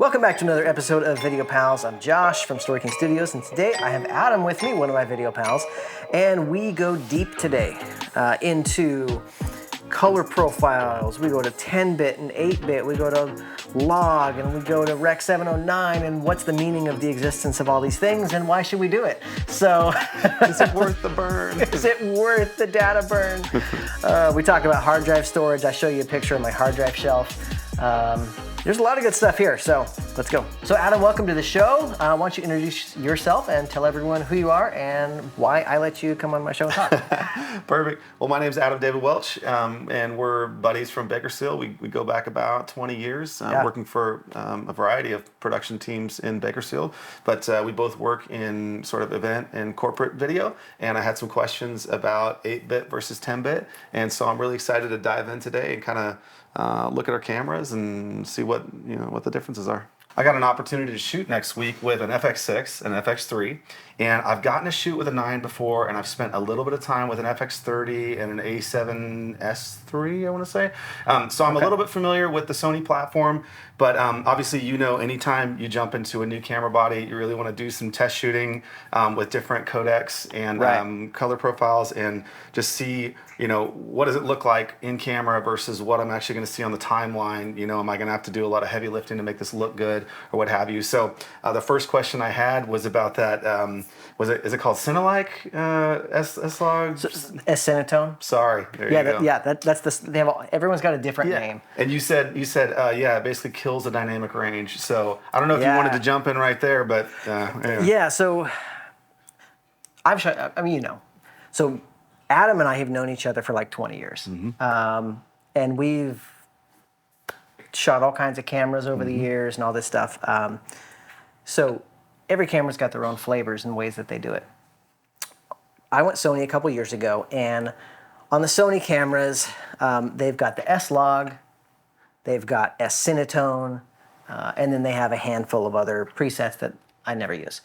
Welcome back to another episode of Video Pals. I'm Josh from Story King Studios, and today I have Adam with me, one of my video pals, and we go deep today into color profiles. We go to 10-bit and 8-bit, we go to log, and we go to Rec 709, and what's the meaning of the existence of all these things, and why should we do it? So, is it worth the burn? Is it worth the data burn? We talk about hard drive storage. I show you a picture of my hard drive shelf. There's a lot of good stuff here, so let's go. So Adam, welcome to the show. Why don't you introduce yourself and tell everyone who you are and why I let you come on my show and talk. Perfect. Well, my name is Adam David Welch, and we're buddies from Bakersfield. We go back about 20 years, working for a variety of production teams in Bakersfield. But we both work in sort of event and corporate video, and I had some questions about 8-bit versus 10-bit, and so I'm really excited to dive in today and kind of look at our cameras and see what the differences are. I got an opportunity to shoot next week with an FX6 and an FX3, and I've gotten to shoot with a 9 before, and I've spent a little bit of time with an FX30 and an A7S3, I want to say. So I'm a little bit familiar with the Sony platform, but obviously, anytime you jump into a new camera body, you really want to do some test shooting with different codecs and color profiles, and just see, what does it look like in camera versus what I'm actually going to see on the timeline. Am I going to have to do a lot of heavy lifting to make this look good or what have you? So the first question I had was about that. Is it called Cinelike S-Log? S-Cinetone. Sorry. There you go. That's everyone's got a different name. And you said it basically kills the dynamic range. So I don't know if you wanted to jump in right there, but so So Adam and I have known each other for like 20 years. Mm-hmm. And we've shot all kinds of cameras over the years and all this stuff. So every camera's got their own flavors and ways that they do it. I went Sony a couple years ago, and on the Sony cameras, they've got the S-Log, they've got S-Cinetone, and then they have a handful of other presets that I never use.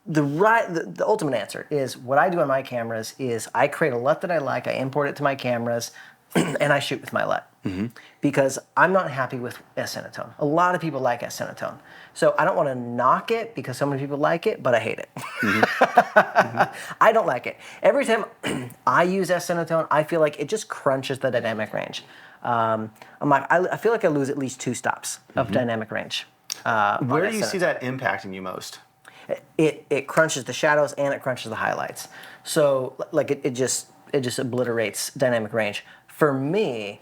The ultimate answer is what I do on my cameras is I create a LUT that I like, I import it to my cameras, and I shoot with my LUT. Mm-hmm. Because I'm not happy with S-Cinetone. A lot of people like S-Cinetone. So I don't want to knock it because so many people like it, but I hate it. Mm-hmm. Mm-hmm. I don't like it. Every time I use S-Cinetone, I feel like it just crunches the dynamic range. I feel like I lose at least 2 stops of dynamic range. Where do you see that impacting you most? It crunches the shadows and it crunches the highlights. So it just obliterates dynamic range. For me,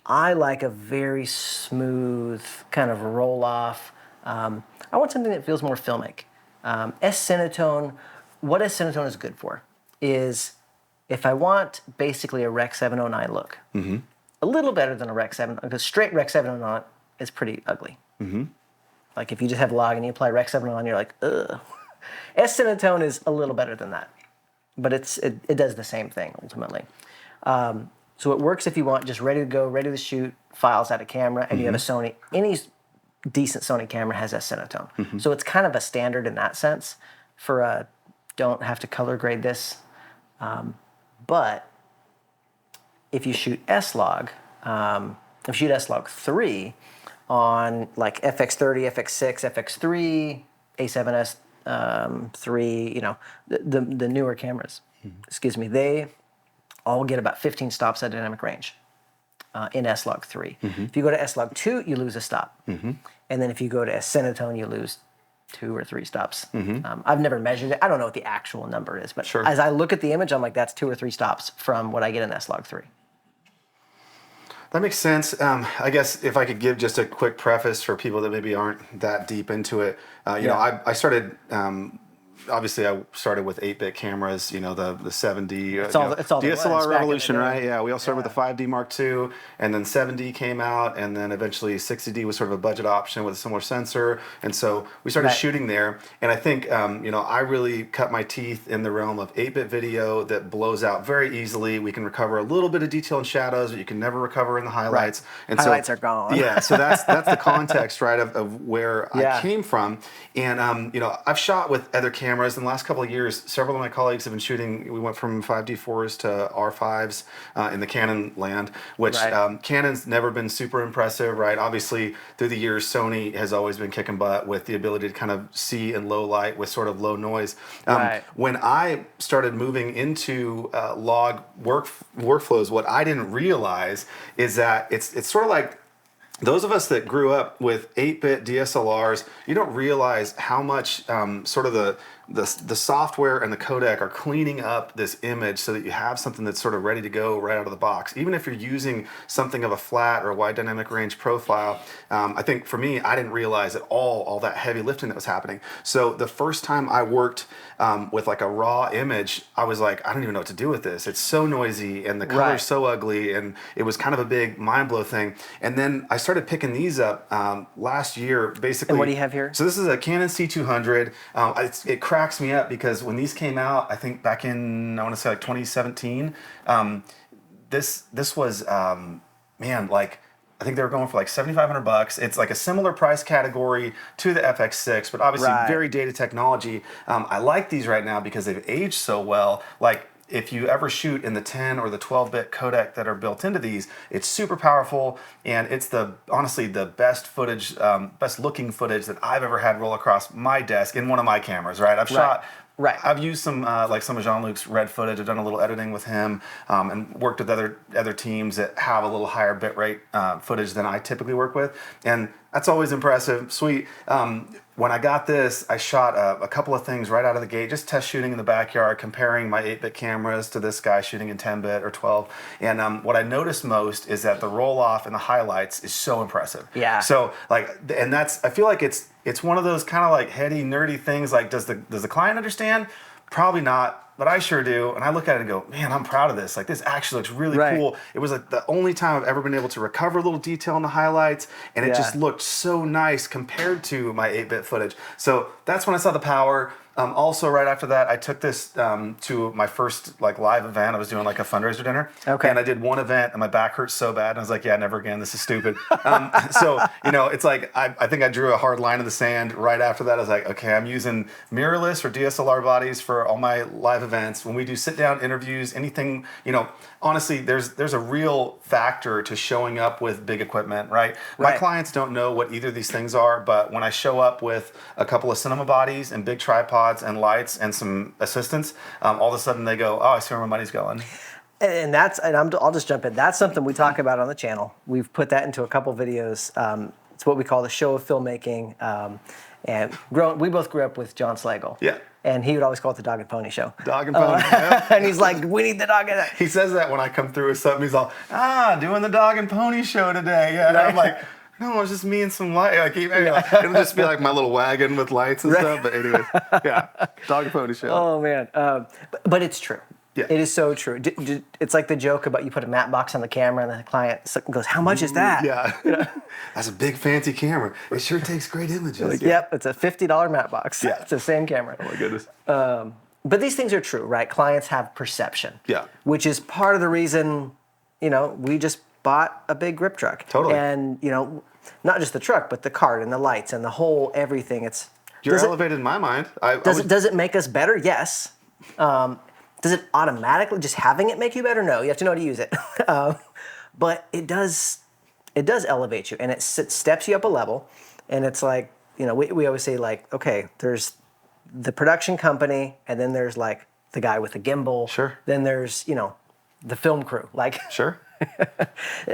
I like a very smooth kind of roll off. I want something that feels more filmic. S-Cinetone, what S-Cinetone is good for is if I want basically a Rec 709 look, a little better than a Rec 7, because straight Rec 709 is pretty ugly. Mm-hmm. Like if you just have log and you apply Rec 709, you're like, ugh. S-Cinetone is a little better than that, but it does the same thing ultimately. So it works if you want just ready to go, ready to shoot files out of camera, and you have a Sony. Any decent Sony camera has S-Cinetone. Mm-hmm. So it's kind of a standard in that sense for don't have to color grade this. But if you shoot S-Log, if you shoot S-Log 3 on like FX30, FX6, FX3, A7S 3, the newer cameras, they all get about 15 stops at dynamic range in S-Log 3. Mm-hmm. If you go to S-Log 2, you lose a stop. Mm-hmm. And then if you go to S-Cinetone, you lose 2 or 3 stops. Mm-hmm. I've never measured it. I don't know what the actual number is, but as I look at the image, I'm like, that's 2 or 3 stops from what I get in S-Log 3. That makes sense. I guess if I could give just a quick preface for people that maybe aren't that deep into it. I started... obviously, I started with 8-bit cameras, the 7D. It's all DSLR revolution, right? Yeah, we all started with the 5D Mark II, and then 7D came out, and then eventually 60D was sort of a budget option with a similar sensor, and so we started shooting there. And I think, I really cut my teeth in the realm of 8-bit video that blows out very easily. We can recover a little bit of detail and shadows, but you can never recover in the highlights. Right. And highlights are gone. Yeah, so that's the context, right, of where I came from. And, I've shot with other cameras cameras. In the last couple of years, several of my colleagues have been shooting. We went from 5D4s to R5s in the Canon land, which Right. Canon's never been super impressive, right? Obviously, through the years, Sony has always been kicking butt with the ability to kind of see in low light with sort of low noise. Right. When I started moving into log workflows, what I didn't realize is that it's sort of like those of us that grew up with 8-bit DSLRs, you don't realize how much sort of the software and the codec are cleaning up this image so that you have something that's sort of ready to go right out of the box. Even if you're using something of a flat or a wide dynamic range profile, I think for me, I didn't realize at all that heavy lifting that was happening. So the first time I worked with like a raw image, I was like, I don't even know what to do with this. It's so noisy and the color's Right. so ugly, and it was kind of a big mind blow thing. And then I started picking these up last year, basically. And what do you have here? So this is a Canon C200. It cracks me up because when these came out, I think back in, I want to say like 2017, this was, man, like, I think they were going for like $7,500. It's like a similar price category to the FX6, but obviously Right. very dated technology. I like these right now because they've aged so well. Like, if you ever shoot in the 10 or the 12-bit codec that are built into these, it's super powerful, and it's honestly the best footage, best looking footage that I've ever had roll across my desk in one of my cameras. Right, Right. I've used some like some of Jean-Luc's red footage. I've done a little editing with him, and worked with other teams that have a little higher bitrate footage than I typically work with, and that's always impressive. Sweet. When I got this, I shot a couple of things right out of the gate, just test shooting in the backyard, comparing my 8-bit cameras to this guy shooting in 10-bit or 12. And what I noticed most is that the roll-off and the highlights is so impressive. Yeah. So like, and I feel like it's one of those kind of like heady, nerdy things. Like, does the client understand? Probably not. But I sure do, and I look at it and go, man, I'm proud of this. Like, this actually looks really Right. cool. It was like the only time I've ever been able to recover a little detail in the highlights, and it Yeah. just looked so nice compared to my 8-bit footage. So that's when I saw the power. Also, right after that, I took this to my first like live event. I was doing like a fundraiser dinner, Okay. and I did one event, and my back hurt so bad, and I was like, yeah, never again. This is stupid. So it's like I think I drew a hard line in the sand right after that. I was like, okay, I'm using mirrorless or DSLR bodies for all my live events. When we do sit-down interviews, anything, honestly, there's a real factor to showing up with big equipment, right? My Right. clients don't know what either of these things are, but when I show up with a couple of cinema bodies and big tripods and lights and some assistants, all of a sudden they go, oh, I see where my money's going. I'll just jump in. That's something we talk about on the channel. We've put that into a couple videos. It's what we call the show of filmmaking. We both grew up with John Slagle. Yeah. And he would always call it the Dog and Pony Show. Dog and pony. Yep. And he's like, we need the dog and He says that when I come through with something. He's all, doing the dog and pony show today. Yeah, and I'm like, no, it's just me and some light. Like, it'll just be like my little wagon with lights and stuff. But anyways, yeah, dog and pony show. Oh, man. But it's true. Yeah. It is so true. It's like the joke about you put a matte box on the camera and the client goes, how much is that? Yeah, that's a big fancy camera. It sure takes great images. Like, yep, it's a $50 matte box. Yeah. It's the same camera. Oh my goodness. But these things are true, right? Clients have perception. Yeah. Which is part of the reason, we just bought a big grip truck. Totally. And, not just the truck, but the cart and the lights and the whole everything. You're does elevated in my mind. does it make us better? Yes. Does it automatically, just having it make you better? No, you have to know how to use it. But it does elevate you, and it steps you up a level. And it's like, we always say, like, okay, there's the production company, and then there's like the guy with the gimbal. Sure. Then there's, the film crew. Like, Sure.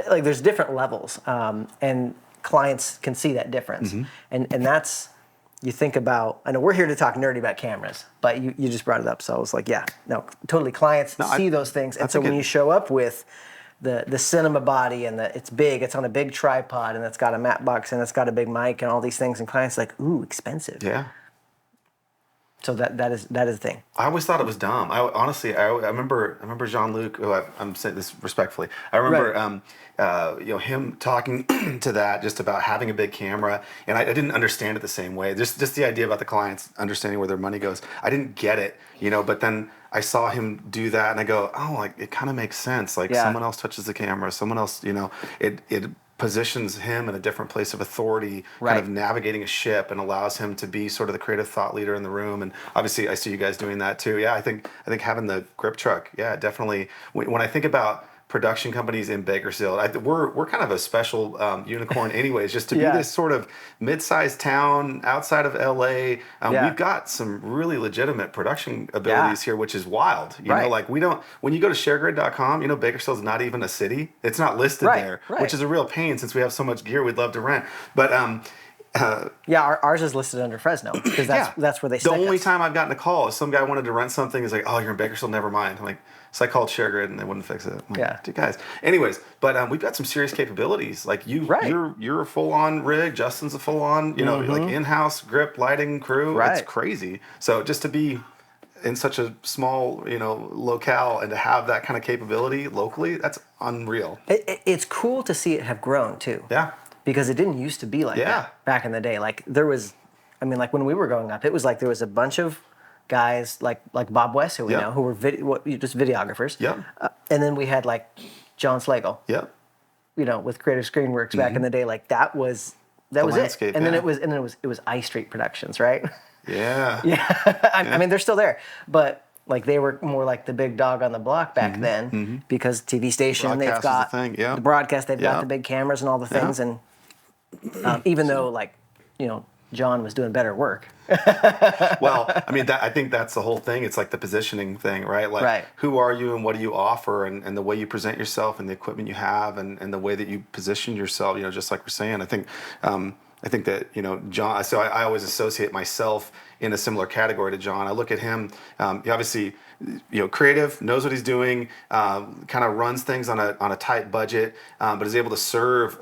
like there's different levels, and clients can see that difference. Mm-hmm. And that's, you think about, I know we're here to talk nerdy about cameras, but you just brought it up, so I was like, yeah, no, totally. Clients see those things, and so when you show up with the cinema body and it's big, it's on a big tripod, and it's got a matte box, and it's got a big mic, and all these things, and clients are like, ooh, expensive. Yeah. So that is the thing. I always thought it was dumb. I remember Jean-Luc. I'm saying this respectfully. I remember him talking to that just about having a big camera, and I didn't understand it the same way. Just the idea about the clients understanding where their money goes. I didn't get it, But then I saw him do that, and I go, oh, like it kind of makes sense. Like someone else touches the camera, someone else, positions him in a different place of authority, kind of navigating a ship, and allows him to be sort of the creative thought leader in the room. And obviously, I see you guys doing that too. Yeah, I think having the grip truck, yeah, definitely. When I think about production companies in Bakersfield, we're kind of a special unicorn, anyways. Just to be this sort of mid-sized town outside of LA, we've got some really legitimate production abilities here, which is wild. You know, like we don't. When you go to ShareGrid.com, you know, Bakersfield's not even a city. It's not listed there, which is a real pain since we have so much gear we'd love to rent. But ours is listed under Fresno because that's where they. The only time I've gotten a call is some guy wanted to rent something. He's like, "Oh, you're in Bakersfield, never mind." I'm like, so I called ShareGrid and they wouldn't fix it. I'm like, dude, guys. Anyways, but we've got some serious capabilities. Like you're a full-on rig. Justin's a full-on, you know, like in-house grip, lighting crew. It's crazy. So just to be in such a small, you know, locale and to have that kind of capability locally, that's unreal. It's cool to see it have grown too. Yeah. Because it didn't used to be like that back in the day. Like there was, I mean, like when we were growing up, it was like there was a bunch of guys like Bob West, who we know, who were just videographers. Yeah. And then we had like John Slagle. Yeah. You know, with Creative Screenworks back in the day, like that was it. And then it was I Street Productions, right? Yeah. I mean, they're still there, but like they were more like the big dog on the block back then because TV station, they've got the broadcast, they've got the big cameras and all the things, and even though like, you know, John was doing better work. Well, I mean, I think that's the whole thing. It's like the positioning thing, right? Like, who are you and what do you offer, and the way you present yourself and the equipment you have and the way that you position yourself, you know, just like we're saying. I think that, you know, John, so I always associate myself in a similar category to John. I look at him, he obviously, you know, creative, knows what he's doing, kind of runs things on a tight budget, but is able to serve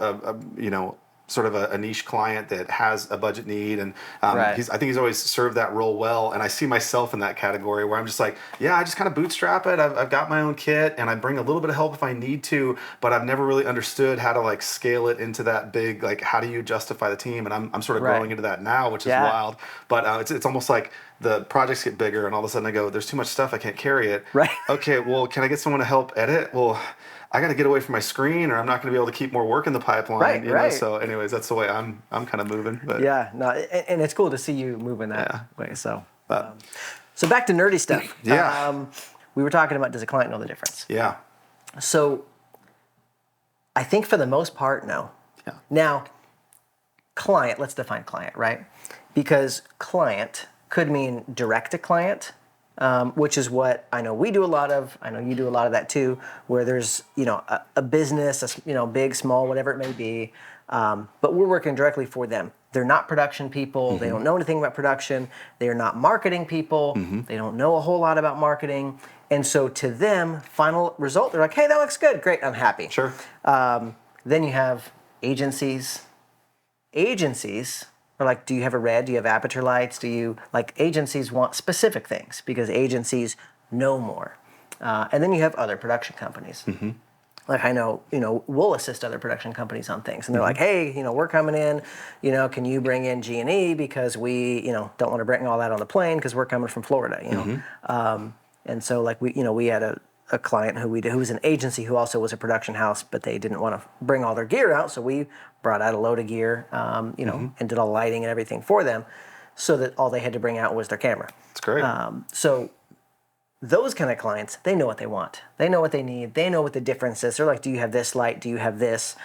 you know, sort of a niche client that has a budget need, and I think he's always served that role well, and I see myself in that category where I'm just like, I just kind of bootstrap it. I've got my own kit, and I bring a little bit of help if I need to, but I've never really understood how to like scale it into that big, like how do you justify the team, and I'm sort of growing into that now, which is wild, but it's almost like the projects get bigger, and all of a sudden I go, there's too much stuff, I can't carry it. Okay, well, can I get someone to help edit? Well, I got to get away from my screen, or I'm not going to be able to keep more work in the pipeline. You know? So, anyways, that's the way I'm kind of moving. But and it's cool to see you moving that way. So, so back to nerdy stuff. We were talking about, does a client know the difference? Yeah. So, I think for the most part, no. Yeah. Now, client. Let's define client, right? Because client could mean direct to client. Which is what I know we do a lot of. I know you do a lot of that too, where there's, you know, a business, you know, big, small, whatever it may be, but we're working directly for them. They're not production people. They don't know anything about production. They are not marketing people. They don't know a whole lot about marketing. And so to them, final result, they're like, hey, that looks good. Great, I'm happy. Sure. Then you have agencies. Agencies or like, do you have a red? Do you have aperture lights? Do you, like, agencies want specific things because agencies know more. And then you have other production companies. Like I know, you know, we'll assist other production companies on things. And they're like, hey, you know, we're coming in, you know, can you bring in G&E because we, you know, don't want to bring all that on the plane because we're coming from Florida, you know. And so like we had a client who was an agency who also was a production house, but they didn't want to bring all their gear out, so we brought out a load of gear, you know, and did all the lighting and everything for them, so that all they had to bring out was their camera. That's great. So those kind of clients, they know what they want, they know what they need, they know what the difference is. They're like, do you have this light? Do you have this?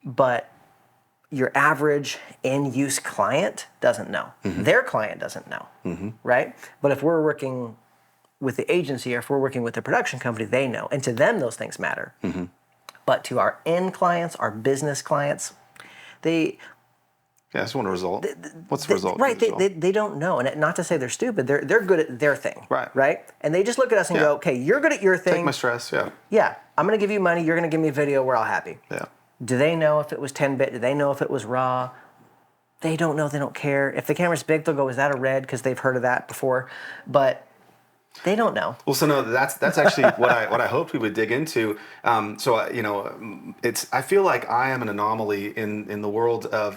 But your average end-use client doesn't know. Their client doesn't know, right? But if we're working with the agency or if we're working with the production company, they know. And to them, those things matter. But to our end clients, our business clients, they... Yeah, I just want a result. What's the result? Right, they don't know. And not to say they're stupid, they're good at their thing. Right? And they just look at us and go, okay, you're good at your thing. Take my stress, Yeah, I'm going to give you money, you're going to give me a video, we're all happy. Yeah. Do they know if it was 10-bit? Do they know if it was RAW? They don't know, they don't care. If the camera's big, they'll go, is that a red? Because they've heard of that before. But they don't know. Well, so no, that's actually what I hoped we would dig into. So you know, I feel like I am an anomaly in the world of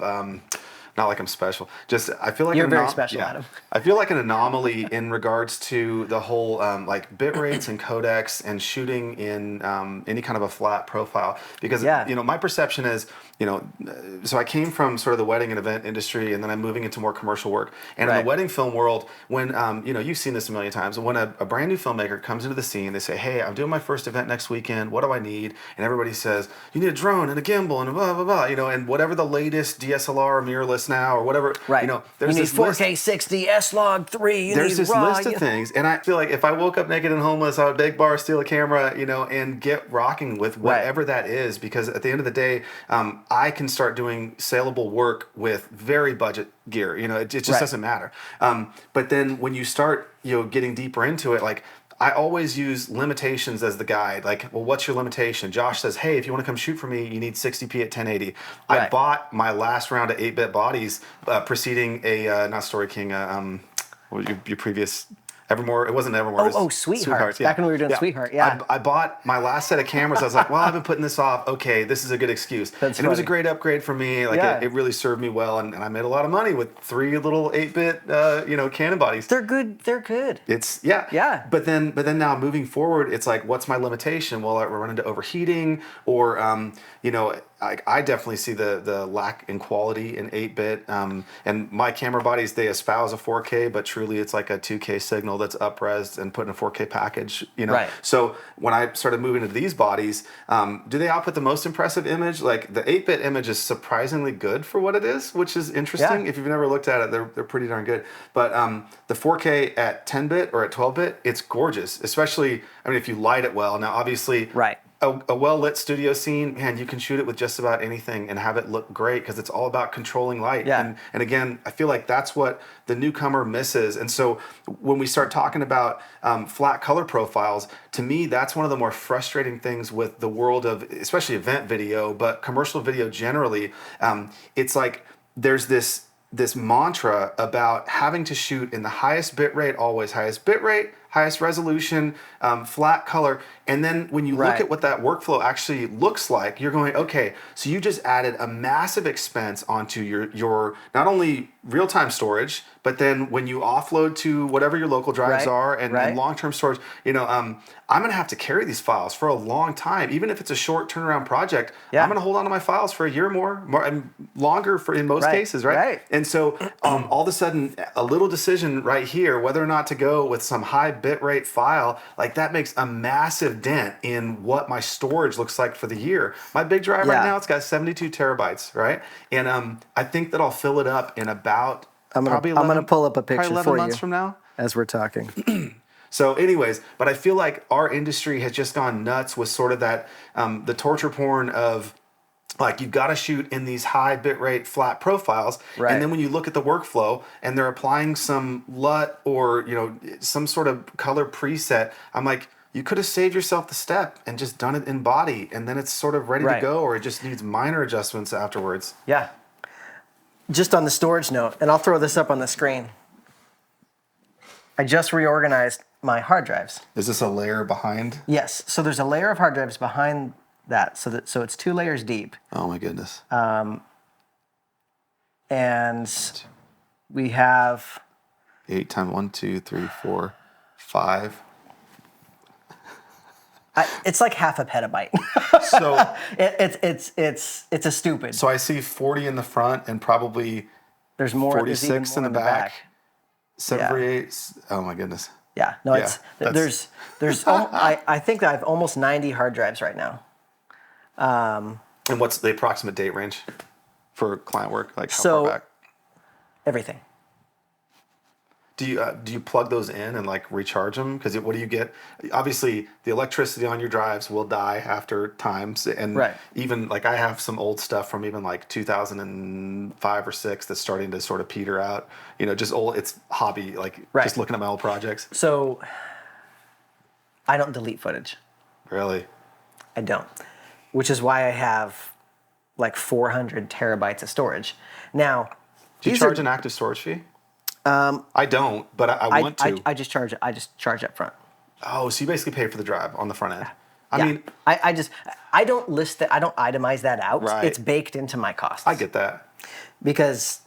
not like I'm special. Just I feel like You're very special, Adam. I feel like an anomaly in regards to the whole like bit rates and codecs and shooting in any kind of a flat profile because my perception is so I came from sort of the wedding and event industry, and then I'm moving into more commercial work. And in the wedding film world, when you've seen this a million times, when a brand new filmmaker comes into the scene, they say, "Hey, I'm doing my first event next weekend. What do I need?" And everybody says, "You need a drone and a gimbal and a blah blah blah." And whatever the latest DSLR or mirrorless now or whatever. Right. There's you need this 4K list, 60 S-Log 3. There's this list of things, and I feel like if I woke up naked and homeless, I would beg, borrow, steal a camera, and get rocking with whatever that is. Because at the end of the day, I can start doing saleable work with very budget gear. It just doesn't matter. But then when you start, getting deeper into it, like I always use limitations as the guide. Like, well, what's your limitation? Josh says, hey, if you want to come shoot for me, you need 60p at 1080. Right. I bought my last round of 8-bit bodies preceding a, not Story King, what was your previous... Evermore, it wasn't Evermore. Oh, Sweetheart. Back when we were doing Sweetheart, I bought my last set of cameras. I was like, well, I've been putting this off. Okay, this is a good excuse. That's funny. It was a great upgrade for me. Like it really served me well, and I made a lot of money with 3 little 8-bit, Canon bodies. They're good. They're good. It's yeah. But then now moving forward, it's like, what's my limitation? Well, I run into overheating, or I definitely see the lack in quality in 8-bit. And my camera bodies, they espouse a 4K, but truly it's like a 2K signal that's up-resed and put in a 4K package. Right. So when I started moving into these bodies, do they output the most impressive image? Like the 8-bit image is surprisingly good for what it is, which is interesting. If you've never looked at it, they're pretty darn good. But the 4K at 10-bit or at 12-bit, it's gorgeous. Especially, if you light it well. Now, obviously, a well-lit studio scene, man, you can shoot it with just about anything and have it look great because it's all about controlling light. And again, I feel like that's what the newcomer misses. And so when we start talking about flat color profiles, to me, that's one of the more frustrating things with the world of, especially event video, but commercial video generally. It's like there's this mantra about having to shoot in the highest bit rate, always highest bit rate, highest resolution, flat color. And then when you look at what that workflow actually looks like, you're going, okay, so you just added a massive expense onto your not only real-time storage, but then when you offload to whatever your local drives are and long-term storage, I'm going to have to carry these files for a long time. Even if it's a short turnaround project, I'm going to hold on to my files for a year more and longer in most cases, right? And so all of a sudden, a little decision right here, whether or not to go with some high bitrate file, like that makes a massive dent in what my storage looks like for the year. My big drive right now, it's got 72 terabytes, right? And I think that I'll fill it up in about I'm going to pull up a picture 11 months from now as we're talking. So anyways, but I feel like our industry has just gone nuts with sort of that, the torture porn of like, you've got to shoot in these high bitrate flat profiles. And then when you look at the workflow and they're applying some LUT or, some sort of color preset, I'm like, you could have saved yourself the step and just done it in body. And then it's sort of ready to go, or it just needs minor adjustments afterwards. Yeah. Just on the storage note, and I'll throw this up on the screen. I just reorganized my hard drives. Is this a layer behind? Yes. So there's a layer of hard drives behind that. So it's 2 layers deep. Oh my goodness. And we have 8 times 1, 2, 3, 4, 5. It's like half a petabyte. So it's a stupid. So I see 40 in the front and probably there's more. 46 in the back. 748. Oh my goodness. Yeah. No. Yeah, there's. I think that I have almost 90 hard drives right now. And what's the approximate date range for client work? Like how far back? Everything. Do you plug those in and like recharge them? Because what do you get? Obviously, the electricity on your drives will die after times, and even like I have some old stuff from even like 2005 or 6 that's starting to sort of peter out. Just old. It's hobby, like just looking at my old projects. So I don't delete footage. Really? I don't, which is why I have like 400 terabytes of storage. Now, do you charge an active storage fee? I don't, but I want to. I just charge up front. Oh, so you basically pay for the drive on the front end. I mean, I don't list that. I don't itemize that out. Right. It's baked into my costs. I get that. Because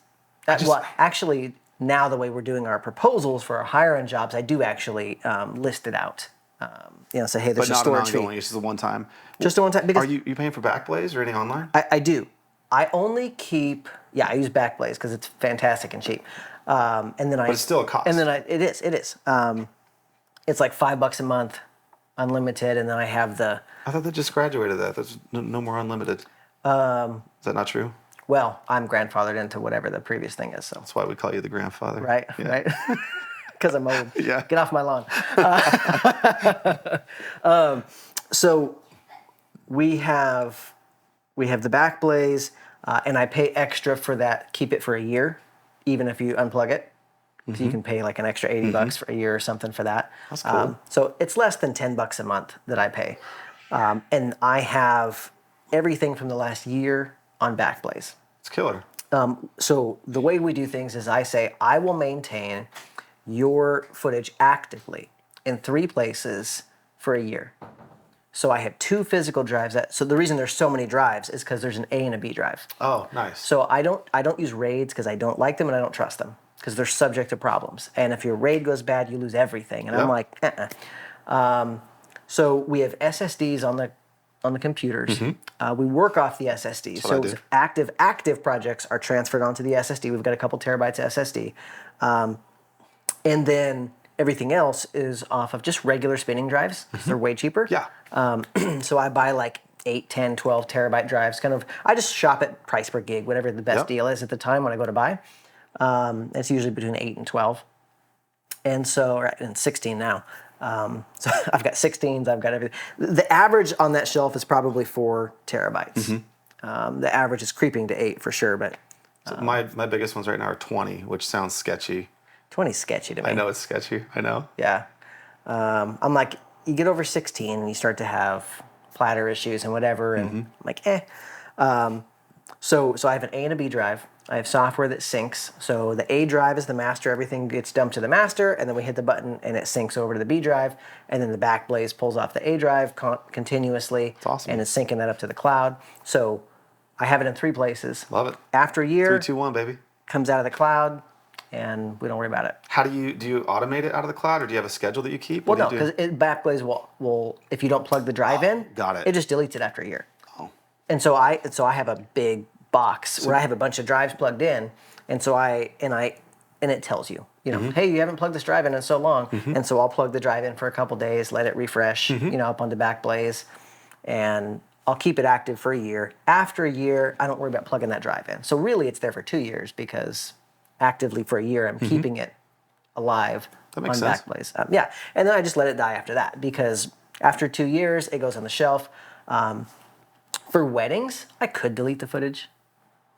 Well, actually, now the way we're doing our proposals for our higher end jobs, I do actually list it out. Say, hey, there's But a not an storage fee. ongoing. It's just a one time. Just a one time. Because Are you paying for Backblaze or any online? I do. I only keep. Yeah, I use Backblaze because it's fantastic and cheap. And then But it's still a cost. And then it is. It's like $5 a month, unlimited, and then I have the. I thought they just graduated that. There's no more unlimited. Is that not true? Well, I'm grandfathered into whatever the previous thing is, so. That's why we call you the grandfather. Right, Yeah. right. Because I'm old. Yeah. Get off my lawn. So we have the Backblaze, and I pay extra for that. Keep it for a year, even if you unplug it. So you can pay like an extra $80 for a year or something for that. That's cool. So it's less than $10 a month that I pay, and I have everything from the last year on Backblaze. It's killer. So the way we do things is I say, I will maintain your footage actively in 3 places for a year. So I have 2 physical drives. So the reason there's so many drives is because there's an A and a B drive. Oh, nice. So I don't use RAIDs because I don't like them and I don't trust them because they're subject to problems. And if your RAID goes bad, you lose everything. And I'm like, So we have SSDs on the computers. We work off the SSDs. what I So do. active projects are transferred onto the SSD. We've got a couple terabytes of SSD. And then everything else is off of just regular spinning drives. They're way cheaper. Yeah. So I buy like 8, 10, 12 terabyte drives. I just shop at price per gig, whatever the best Yep. deal is at the time when I go to buy. It's usually between 8 and 12. And so, and 16 now. So I've got 16s, I've got everything. The average on that shelf is probably 4 terabytes. The average is creeping to 8 for sure, but So my biggest ones right now are 20, which sounds sketchy. 20 is sketchy to me. I know it's sketchy. I know. Yeah. I'm like, you get over 16 and you start to have platter issues and whatever, and I'm like, So I have an A and a B drive. I have software that syncs. So the A drive is the master. Everything gets dumped to the master, and then we hit the button, and it syncs over to the B drive. And then the Backblaze pulls off the A drive continuously, That's awesome. and is syncing that up to the cloud. So I have it in 3 places. Love it. After a year, 3, 2, 1, baby. comes out of the cloud, and we don't worry about it. How do you automate it out of the cloud, or do you have a schedule that you keep? Well, What no, do you because Backblaze will if you don't plug the drive in, got it. It just deletes it after a year. Oh. And so I have a big box where I have a bunch of drives plugged in, and so it tells you, hey, you haven't plugged this drive in so long, and so I'll plug the drive in for a couple days, let it refresh, up onto Backblaze, and I'll keep it active for a year. After a year, I don't worry about plugging that drive in. So really, it's there for 2 years because actively for a year, I'm keeping it alive That makes on sense. Backblaze. Yeah, and then I just let it die after that because after 2 years, it goes on the shelf. For weddings, I could delete the footage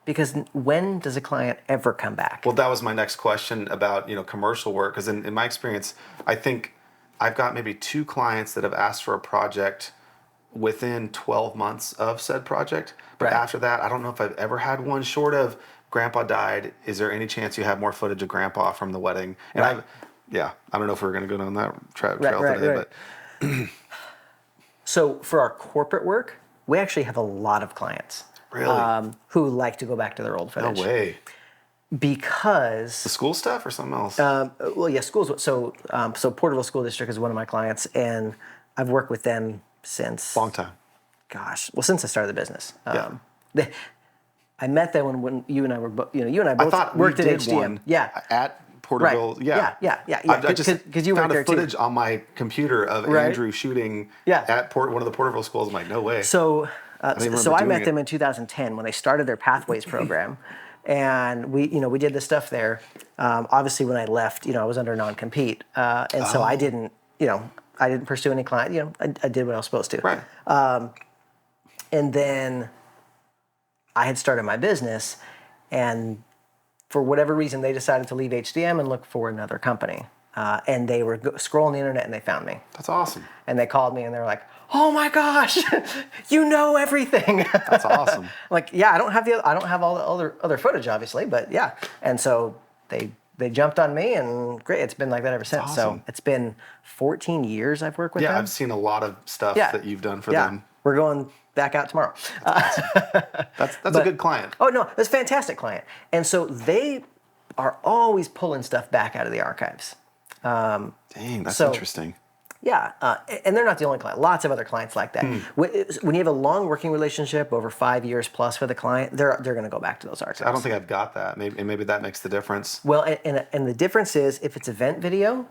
because when does a client ever come back? Well, that was my next question about commercial work, because in my experience, I think I've got maybe 2 clients that have asked for a project within 12 months of said project. But Right. after that, I don't know if I've ever had one short of Grandpa died. Is there any chance you have more footage of Grandpa from the wedding? And Right. I don't know if we're going to go down that trail right, today, right. but So for our corporate work, we actually have a lot of clients really, who like to go back to their old no footage way. because The school stuff or something else? well, yeah, schools. So Porterville School District is one of my clients, and I've worked with them since Long time. since I started the business. Yeah. I met them when you and I were you and I I both thought worked we at did HDM. one Yeah. at Porterville. Right. Yeah. Yeah. I just 'Cause you found worked there a too. footage on my computer of Right. Andrew shooting Yeah. at one of the Porterville schools. I'm like, no way. So, didn't remember so I doing met it. them in 2010 when they started their Pathways program, and we did this stuff there. Obviously, when I left, I was under non-compete, and so I didn't pursue any client. I did what I was supposed to. Right. And then I had started my business, and for whatever reason, they decided to leave HDM and look for another company. And they were scrolling the internet and they found me. That's awesome. And they called me and they were like, "Oh my gosh, you know everything." That's awesome. I'm like, yeah, I don't have all the other footage, obviously, but yeah. And so they jumped on me, and great, it's been like that ever since. awesome. So it's been 14 years I've worked with Yeah, them. I've seen a lot of stuff Yeah. that you've done for Yeah, them. we're going back out tomorrow. That's a good client. Oh no, that's a fantastic client. And so they are always pulling stuff back out of the archives. Dang, that's so- interesting. Yeah, and they're not the only client. Lots of other clients like that. When you have a long working relationship over 5 years plus with a client, they're going to go back to those archives. I don't think I've got that. Maybe that makes the difference. Well, and the difference is if it's event video,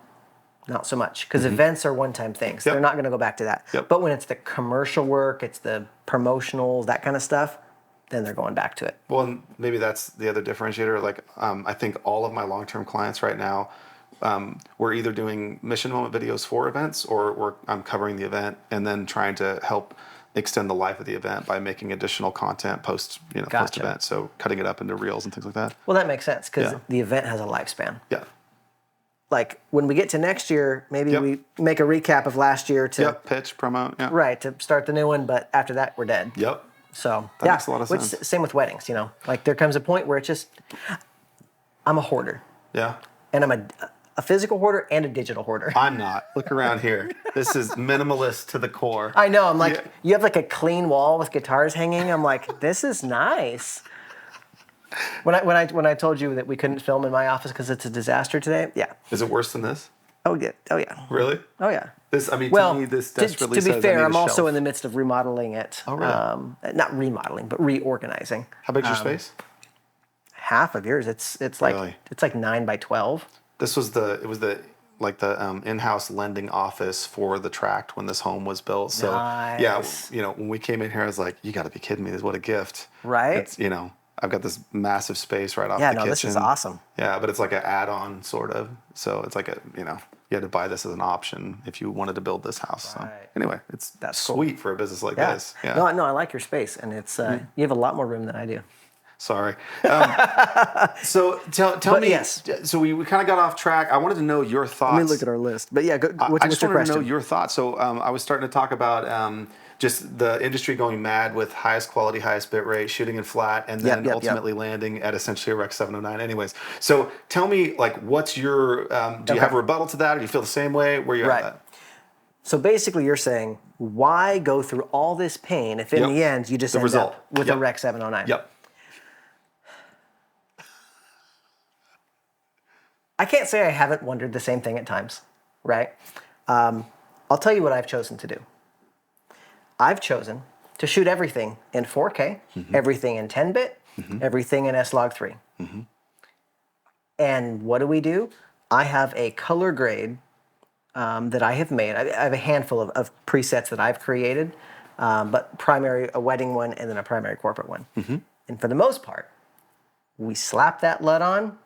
not so much, because events are one-time things. Yep. They're not going to go back to that. Yep. But when it's the commercial work, it's the promotionals, that kind of stuff, then they're going back to it. Well, and maybe that's the other differentiator. Like, I think all of my long-term clients right now, we're either doing mission moment videos for events, or I'm covering the event and then trying to help extend the life of the event by making additional content post event. So cutting it up into reels and things like that. Well, that makes sense because Yeah. the event has a lifespan. Yeah. Like when we get to next year, maybe Yep. we make a recap of last year to Yep. Pitch, promote. Yeah. right to start the new one. But after that, we're dead. Yep. So That makes a lot of Which, sense. same with weddings. Like there comes a point where it's just I'm a hoarder, Yeah. and I'm a physical hoarder and a digital hoarder. I'm not. Look around here. This is minimalist to the core. I know. I'm like, Yeah. you have like a clean wall with guitars hanging. I'm like, this is nice. When I told you that we couldn't film in my office because it's a disaster today, yeah. Is it worse than this? Oh yeah. Oh yeah. Really? Oh yeah. This, I mean, Well, to me, this to desperately be says I fair, need I'm a also shelf. in the midst of remodeling it. Oh, really? Not remodeling, but reorganizing. How big's your space? Half of yours. It's like Really? it's like 9 by 12. This was the in-house lending office for the Tract when this home was built. So Nice. yeah, when we came in here, I was like, you got to be kidding me! What a gift! Right? It's, I've got this massive space right off Yeah, the no, kitchen. this is awesome. Yeah, but it's like an add-on sort of. So it's like you had to buy this as an option if you wanted to build this house. So Right. anyway, it's That's cool. sweet for a business like Yeah. this. Yeah. No, I like your space, and it's you have a lot more room than I do. Sorry. So tell me. yes. So we kind of got off track. I wanted to know your thoughts. Let me look at our list. But yeah, I what's just your wanted to question? know your thoughts. So I was starting to talk about just the industry going mad with highest quality, highest bit rate, shooting in flat, and then Yep. ultimately landing at essentially a Rec 709. Anyways, so tell me, like, what's your? Do you have a rebuttal to that, or do you feel the same way? Where you Right. at? So basically, you're saying why go through all this pain if in Yep. the end you just The end result. up with Yep. a Rec 709? Yep. I can't say I haven't wondered the same thing at times, right? I'll tell you what I've chosen to do. I've chosen to shoot everything in 4K, everything in 10-bit, everything in S-Log3. And what do? I have a color grade that I have made. I have a handful of presets that I've created, but a wedding one and then a primary corporate one. And for the most part, we slap that LUT on,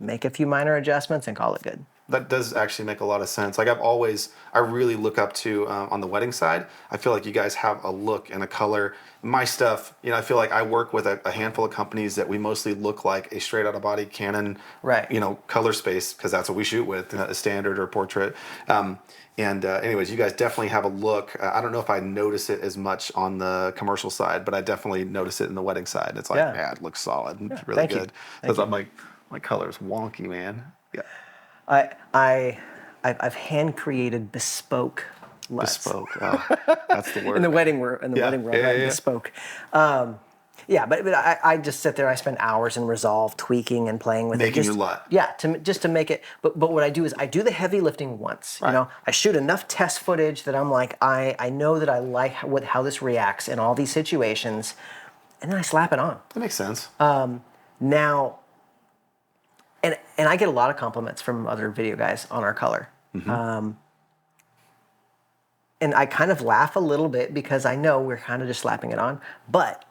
make a few minor adjustments, and call it good. That does actually make a lot of sense. Like I really look up to on the wedding side. I feel like you guys have a look and a color. My stuff, I feel like I work with a handful of companies that we mostly look like a straight out of body Canon, Right. Color space, because that's what we shoot with, a standard or portrait. Anyways, you guys definitely have a look. I don't know if I notice it as much on the commercial side, but I definitely notice it in the wedding side. It's like, Yeah. it looks solid. It's really Thank you. good. Thank Because you. I'm like, my color's wonky, man. Yeah. I've hand created bespoke LUTs. Bespoke. Oh, that's the word. In the wedding world, wedding world, Yeah, right? yeah. Bespoke. But I just sit there. I spend hours in Resolve tweaking and playing with Making it. your LUT. Yeah, just to make it. But what I do is I do the heavy lifting once. Right. I shoot enough test footage that I'm like I know that I like how this reacts in all these situations, and then I slap it on. That makes sense. Now, and I get a lot of compliments from other video guys on our color. And I kind of laugh a little bit because I know we're kind of just slapping it on. But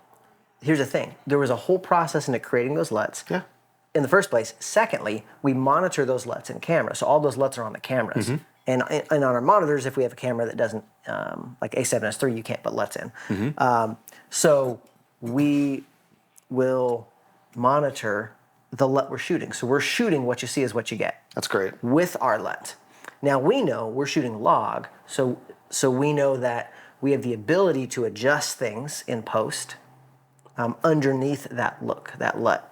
here's the thing. There was a whole process into creating those LUTs Yeah. in the first place. Secondly, we monitor those LUTs in camera. So all those LUTs are on the cameras. And on our monitors, if we have a camera that doesn't, like A7S III, you can't put LUTs in. So we will monitor the LUT we're shooting. So we're shooting what you see is what you get That's great. with our LUT. Now we know we're shooting log, so we know that we have the ability to adjust things in post underneath that LUT.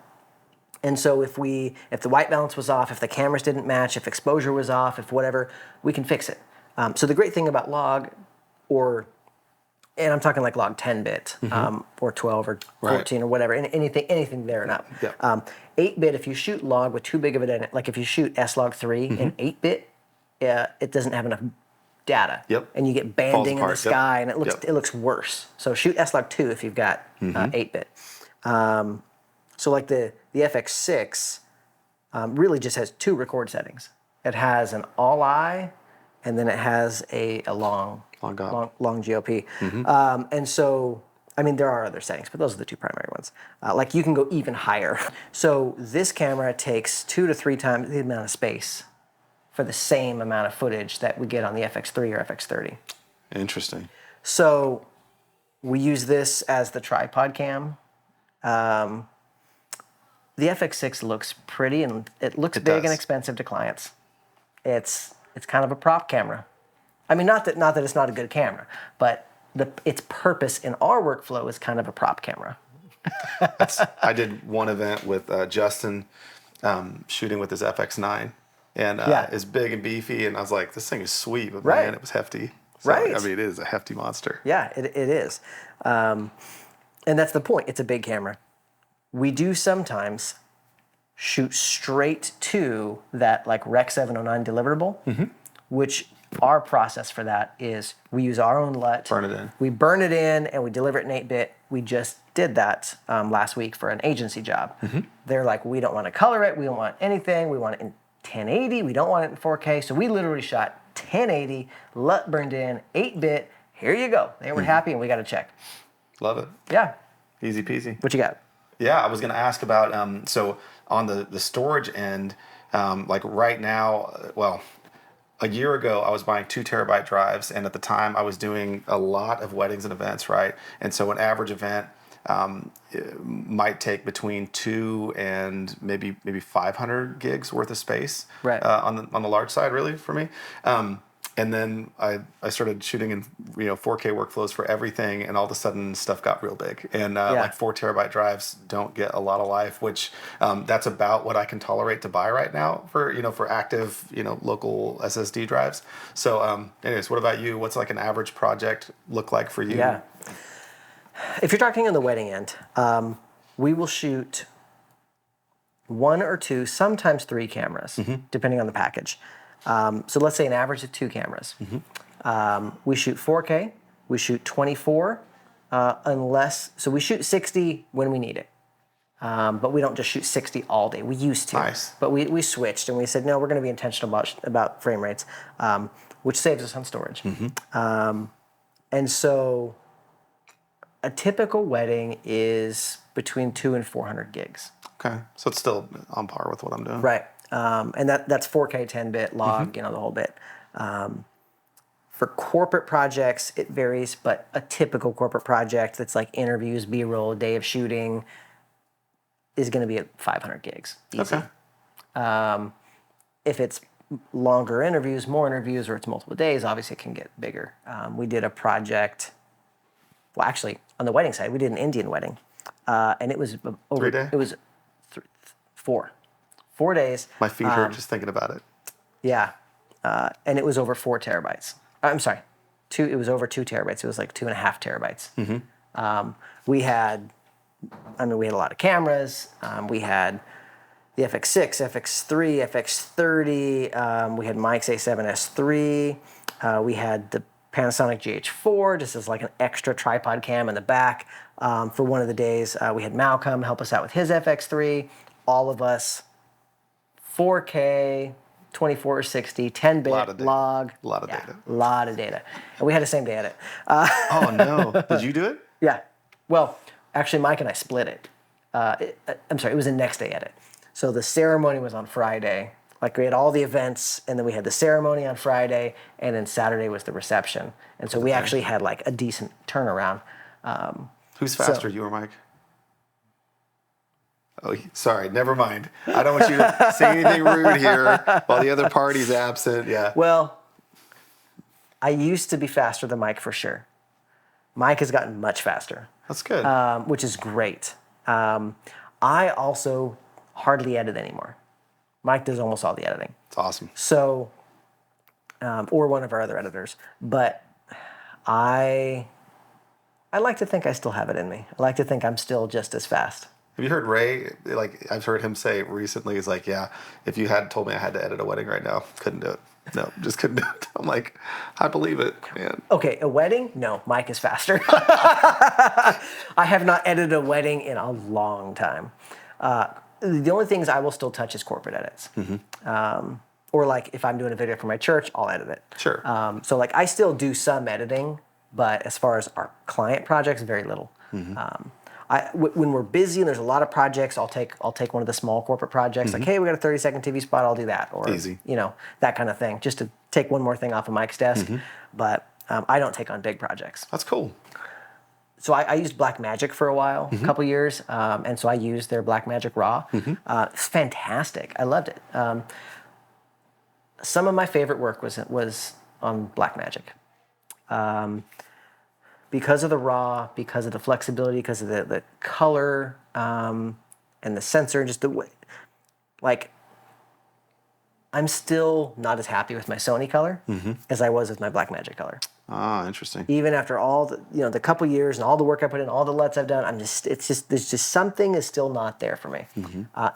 And so if the white balance was off, if the cameras didn't match, if exposure was off, if whatever, we can fix it. So the great thing about log or and I'm talking like log 10-bit, or 12 or 14 or whatever, anything there and up. Yeah. 8-bit, if you shoot log with too big of an, like if you shoot S-Log3 in 8-bit, it doesn't have enough data. Yep. And you get banding in the apart. sky, Yep. and it looks worse. So shoot S-Log2 if you've got 8-bit. So like the FX6 really just has 2 record settings. It has an all-eye, and then it has a long GOP. And so, I mean, there are other settings, but those are the 2 primary ones. Like you can go even higher. So this camera takes 2 to 3 times the amount of space for the same amount of footage that we get on the FX3 or FX30. Interesting. So we use this as the tripod cam. The FX6 looks pretty, and it looks big does. and expensive to clients. It's kind of a prop camera. I mean, not that it's not a good camera, but its purpose in our workflow is kind of a prop camera. I did one event with Justin shooting with his FX9, and it's big and beefy, and I was like, this thing is sweet, but man, it was hefty. So, Right. I mean, it is a hefty monster. Yeah, it is. And that's the point. It's a big camera. We do sometimes shoot straight to that like Rec 709 deliverable, which our process for that is we use our own LUT. Burn it in. We burn it in and we deliver it in 8-bit. We just did that last week for an agency job. They're like, we don't want to color it. We don't want anything. We want it in 1080. We don't want it in 4K. So we literally shot 1080, LUT burned in, 8-bit. Here you go. They were happy and we got a check. Love it. Yeah. Easy peasy. What you got? Yeah, I was going to ask about, so on the storage end, like right now, well, a year ago, I was buying 2 terabyte drives, and at the time, I was doing a lot of weddings and events, right? And so an average event might take between 2 and maybe 500 gigs worth of space, Right. On the large side, really, for me. And then I started shooting in 4K workflows for everything, and all of a sudden stuff got real big. And like 4 terabyte drives don't get a lot of life, which that's about what I can tolerate to buy right now for active local SSD drives. So anyways, what about you? What's like an average project look like for you? Yeah. If you're talking on the wedding end, we will shoot 1 or 2, sometimes 3 cameras, depending on the package. So let's say an average of 2 cameras. We shoot 4K, we shoot 24, so we shoot 60 when we need it. But we don't just shoot 60 all day. We used to. Nice. But we switched and we said, no, we're going to be intentional about frame rates, which saves us on storage. And so a typical wedding is between 200 and 400 gigs. Okay, so it's still on par with what I'm doing. Right. And that's 4K 10-bit log, the whole bit. For corporate projects, it varies, but a typical corporate project that's like interviews, B-roll, day of shooting is going to be at 500 gigs. Easy. Okay. If it's longer interviews, more interviews, or it's multiple days, obviously it can get bigger. We did a project, well, actually, on the wedding side, we did an Indian wedding, and it was over. 3 days? It was 4 days. My feet hurt just thinking about it. Yeah, and it was over 4 terabytes. I'm sorry, it was over 2 terabytes. It was like 2.5 terabytes. We had a lot of cameras. We had the FX6, FX3, FX30. We had Mike's A7S3. We had the Panasonic GH4 just as like an extra tripod cam in the back. For one of the days, we had Malcolm help us out with his FX3. All of us, 4K, 24 or 60, 10-bit log. A lot of data. A lot of data. And we had the same day edit. Oh, no. Did you do it? Yeah. Well, actually, Mike and I split it. I'm sorry, it was a next day edit. So the ceremony was on Friday. Like we had all the events, and then we had the ceremony on Friday, and then Saturday was the reception. And so we actually had like a decent turnaround. Who's faster, you or Mike? Oh, sorry, never mind. I don't want you to say anything rude here while the other party's absent. Yeah. Well, I used to be faster than Mike for sure. Mike has gotten much faster. That's good. Which is great. I also hardly edit anymore. Mike does almost all the editing. It's awesome. So, or one of our other editors. But I I like to think I still have it in me. I like to think I'm still just as fast. Have you heard Ray? Like, I've heard him say recently, he's like, yeah, if you had told me I had to edit a wedding right now, couldn't do it. No, just couldn't do it. I'm like, I believe it, man. Okay, a wedding? No, Mike is faster. I have not edited a wedding in a long time. The only things I will still touch is corporate edits. Or like if I'm doing a video for my church, I'll edit it. Sure. So like I still do some editing, but as far as our client projects, very little. When we're busy and there's a lot of projects, I'll take one of the small corporate projects. Like, hey, we got a 30-second TV spot. I'll do that, or Easy. That kind of thing, just to take one more thing off of Mike's desk. But I don't take on big projects. That's cool. So I used Blackmagic for a while, a couple years, and so I used their Blackmagic Raw. It's fantastic. I loved it. Some of my favorite work was on Blackmagic. Because of the raw, because of the flexibility, because of the color and the sensor, just the way, like, I'm still not as happy with my Sony color as I was with my Blackmagic color. Ah, interesting. Even after all the couple years and all the work I put in, all the LUTs I've done, there's just something is still not there for me.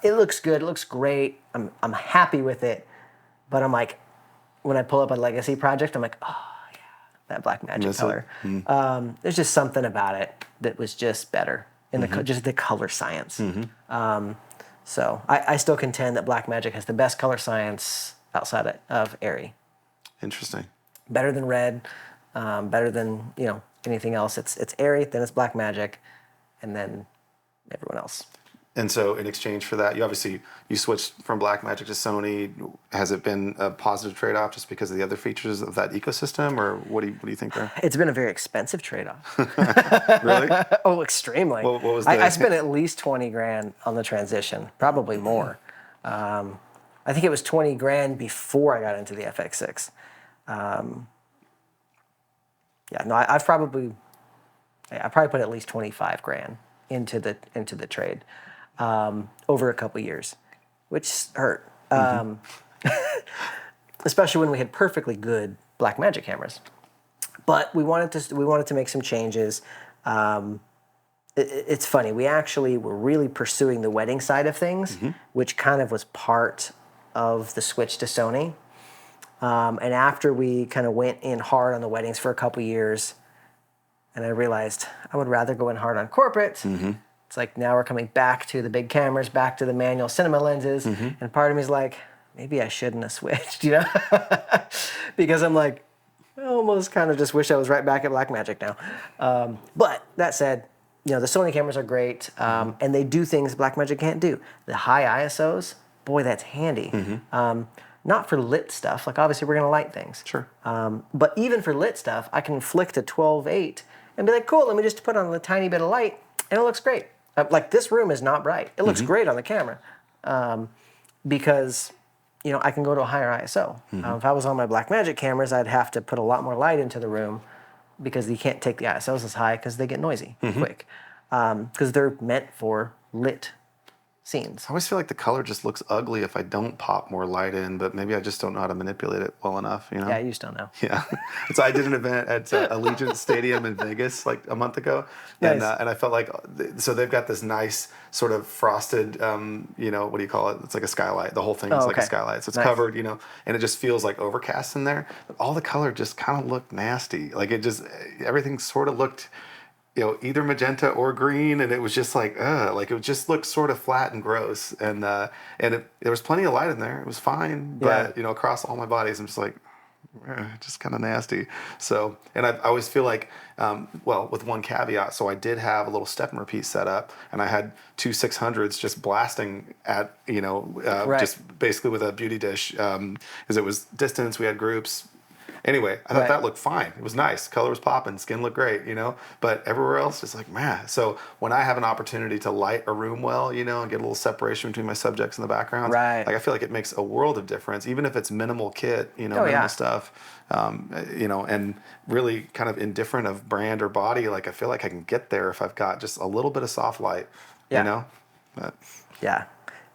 It looks good, it looks great. I'm happy with it, but I'm like, when I pull up a legacy project, I'm like, oh yeah, that Blackmagic color. There's just something about it that was just better in just the color science. So I still contend that Blackmagic has the best color science outside of Arri. Interesting. Better than red, better than anything else. It's Arri, then it's Blackmagic, and then everyone else. And so, in exchange for that, you switched from Blackmagic to Sony. Has it been a positive trade-off just because of the other features of that ecosystem, or what do you think there? It's been a very expensive trade-off. Really? Oh, extremely. What was I spent at least $20,000 on the transition, probably more. I think it was $20,000 before I got into the FX6. I probably put at least $25,000 into the trade over a couple years, which hurt. Especially when we had perfectly good Blackmagic cameras, but we wanted to make some changes. It's funny. We actually were really pursuing the wedding side of things, which kind of was part of the switch to Sony. And after we kind of went in hard on the weddings for a couple years, and I realized I would rather go in hard on corporate. It's like now we're coming back to the big cameras, back to the manual cinema lenses, and part of me is like, maybe I shouldn't have switched, because I'm like, I almost kind of just wish I was right back at Blackmagic now. But that said, the Sony cameras are great, and they do things Blackmagic can't do. The high ISOs, boy, that's handy. Not for lit stuff. Like obviously we're gonna light things. Sure. But even for lit stuff, I can flick to 12:8 and be like, cool, let me just put on a tiny bit of light, and it looks great. Like this room is not bright. It looks great on the camera because I can go to a higher ISO. If I was on my Blackmagic cameras, I'd have to put a lot more light into the room because you can't take the ISOs as high because they get noisy quick. Because they're meant for lit scenes. I always feel like the color just looks ugly if I don't pop more light in, but maybe I just don't know how to manipulate it well enough, Yeah, you just don't know. Yeah. So I did an event at Allegiant Stadium in Vegas like a month ago. Nice. And I felt like, so they've got this nice sort of frosted, what do you call it? It's like a skylight. The whole thing is like a skylight. So it's covered, and it just feels like overcast in there. But all the color just kind of looked nasty. Like everything sort of looked either magenta or green, and it was just like it just looked sort of flat and gross. And there was plenty of light in there. It was fine, but across all my bodies, I'm just like, just kind of nasty. So, and I always feel like, with one caveat. So I did have a little step and repeat set up, and I had two 600s just blasting at just basically with a beauty dish, because it was distance. We had groups. Anyway, I thought that looked fine. It was nice. Color was popping. Skin looked great, But everywhere else, just like, man. So when I have an opportunity to light a room well, and get a little separation between my subjects and the backgrounds, like I feel like it makes a world of difference, even if it's minimal kit, minimal stuff, and really kind of indifferent of brand or body. Like I feel like I can get there if I've got just a little bit of soft light, But. Yeah.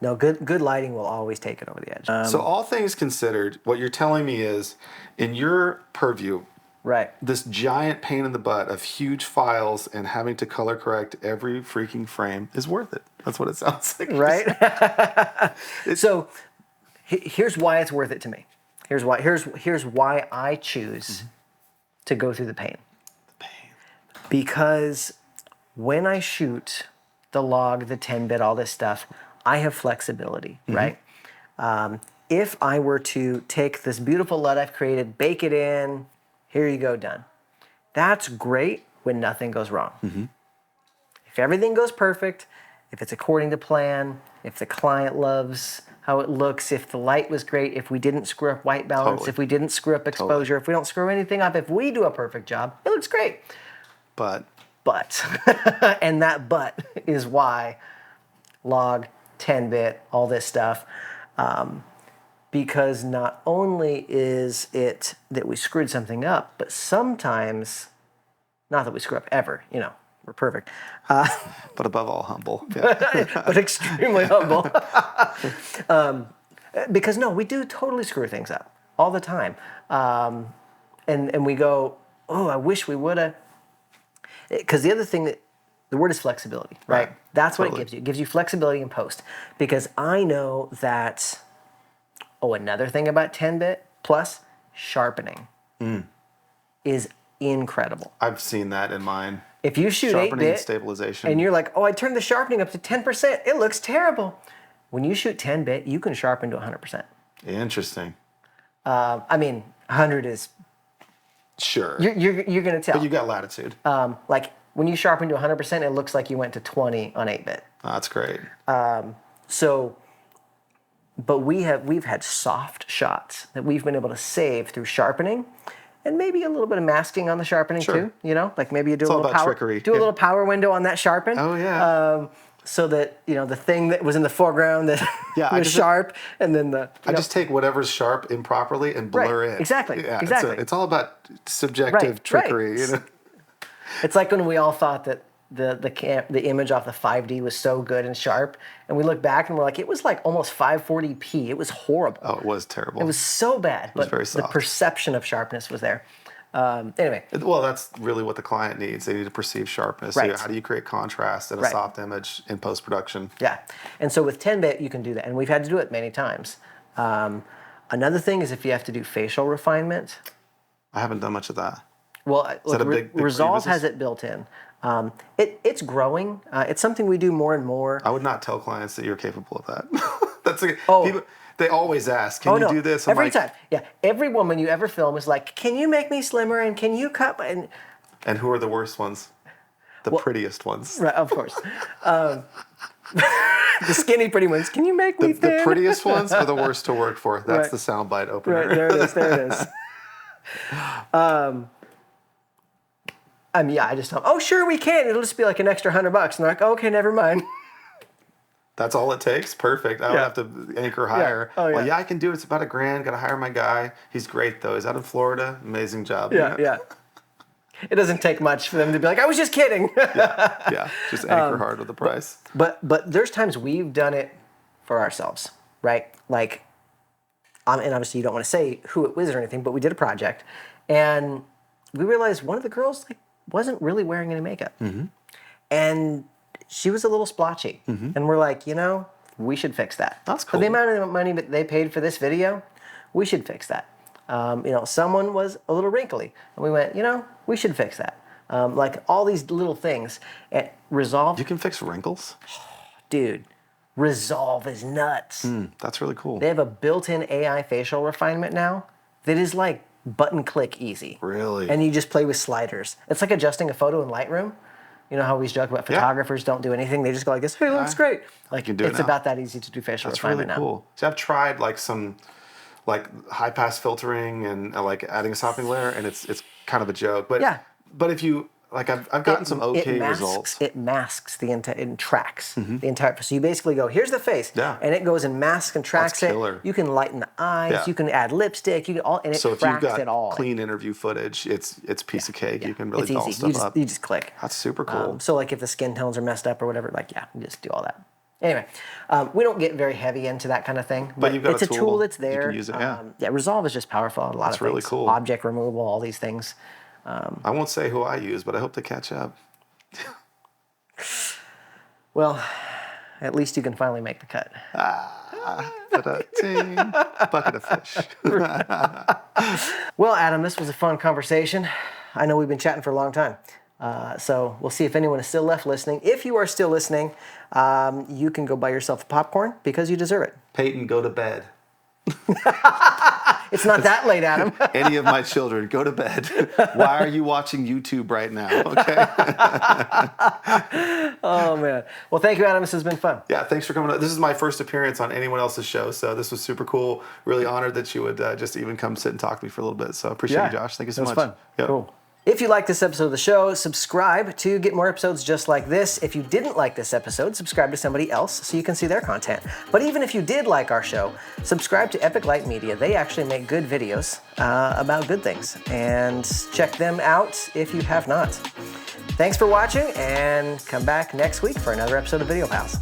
No, good lighting will always take it over the edge. So all things considered, what you're telling me is, in your purview, Right. this giant pain in the butt of huge files and having to color correct every freaking frame is worth it. That's what it sounds like. Right. So here's why it's worth it to me. Here's why I choose to go through the pain. Because when I shoot the log, the 10-bit, all this stuff, I have flexibility, right? If I were to take this beautiful LUT I've created, bake it in, here you go, done. That's great when nothing goes wrong. If everything goes perfect, if it's according to plan, if the client loves how it looks, if the light was great, if we didn't screw up white balance, if we didn't screw up exposure, if we don't screw anything up, if we do a perfect job, it looks great. But, and that but is why log, 10-bit, all this stuff, because not only is it that we screwed something up, but sometimes, not that we screw up ever, we're perfect. but above all, humble. Yeah. But extremely humble. Because no, we do totally screw things up all the time. And we go, oh, I wish we would have. Because the other thing the word is flexibility, right? That's what it gives you. It gives you flexibility in post. Because I know that, another thing about 10-bit plus, sharpening is incredible. I've seen that in mine. If you shoot Sharpening 8-bit and stabilization. and you're like, I turned the sharpening up to 10%, it looks terrible. When you shoot 10-bit, you can sharpen to 100%. Interesting. 100 is... Sure. You're going to tell. But you got latitude. Like, when you sharpen to 100%, it looks like you went to 20 on 8-bit. That's great. But we've had soft shots that we've been able to save through sharpening, and maybe a little bit of masking on the sharpening too. Like maybe you do a little power, trickery. do a little power window on that sharpen. Oh yeah. So that the thing that was in the foreground that was sharp, and then I just take whatever's sharp improperly and blur in. Exactly. Yeah, exactly. It's all about subjective trickery. It's like when we all thought that the image off the 5D was so good and sharp, and we look back and we're like, it was like almost 540p. It was horrible. Oh, it was terrible. It was so bad, but very the perception of sharpness was there. Anyway. Well, that's really what the client needs. They need to perceive sharpness. Right. So how do you create contrast in a soft image in post-production? Yeah. And so with 10-bit, you can do that. And we've had to do it many times. Another thing is if you have to do facial refinement. I haven't done much of that. Well, look, Resolve has it built in. It's growing. It's something we do more and more. I would not tell clients that you're capable of that. People, they always ask, can you do this? Every time. Yeah. Every woman you ever film is like, can you make me slimmer and can you cut my... And who are the worst ones? The prettiest ones. Right, of course. The skinny pretty ones. Can you make me thin? The prettiest ones are the worst to work for. That's the soundbite opener. Right, there it is. I just tell them, sure we can. It'll just be like an extra $100. And they're like, okay, never mind. That's all it takes? Perfect. I don't have to anchor higher. Yeah. Well, I can do it. It's about $1,000. Got to hire my guy. He's great, though. He's out in Florida. Amazing job. Yeah. It doesn't take much for them to be like, I was just kidding. Yeah. Just anchor hard with the price. But there's times we've done it for ourselves, right? Like, and obviously you don't want to say who it was or anything, but we did a project, and we realized one of the girls wasn't really wearing any makeup. And she was a little splotchy. And we're like, we should fix that. That's cool. For the amount of money that they paid for this video, we should fix that. Someone was a little wrinkly. And we went, we should fix that. Like all these little things. At Resolve. You can fix wrinkles? Dude, Resolve is nuts. That's really cool. They have a built-in AI facial refinement now that is like button click easy. Really? And you just play with sliders. It's like adjusting a photo in Lightroom. You know how we joke about photographers don't do anything? They just go like this, hey, it looks great. Like it's about that easy to do facial refinement now. That's really cool. So I've tried some high pass filtering and adding a softening layer, and it's kind of a joke. But if you I've gotten some okay results. It masks the entire, it tracks the entire. So you basically go, here's the face, and it goes and masks and tracks That's killer. it. You can lighten the eyes, you can add lipstick, you can and it so if tracks you've got it all. clean interview footage, it's piece of cake. You can really doll easy. stuff up. You just click. That's super cool. So if the skin tones are messed up or whatever, you just do all that. Anyway, we don't get very heavy into that kind of thing, But you've got it's a a tool tool. that's You can there. use it, yeah. Resolve is just powerful on a lot of It's really things. cool. Object removal, all these things. I won't say who I use, but I hope to catch up. Well, at least you can finally make the cut. Ta-da-ting. Bucket of fish. Well, Adam, this was a fun conversation. I know we've been chatting for a long time. So we'll see if anyone is still left listening. If you are still listening, you can go buy yourself a popcorn because you deserve it. Peyton, go to bed. It's not that late, Adam. Any of my children, go to bed. Why are you watching YouTube right now? Okay. Oh, man. Well, thank you, Adam. This has been fun. Yeah, thanks for coming. This is my first appearance on anyone else's show, so this was super cool. Really honored that you would just even come sit and talk to me for a little bit. So appreciate you, Josh. Thank you so much. It was fun. Yep. Cool. If you like this episode of the show, subscribe to get more episodes just like this. If you didn't like this episode, subscribe to somebody else so you can see their content. But even if you did like our show, subscribe to Epic Light Media. They actually make good videos about good things. And check them out if you have not. Thanks for watching, and come back next week for another episode of Video Pals.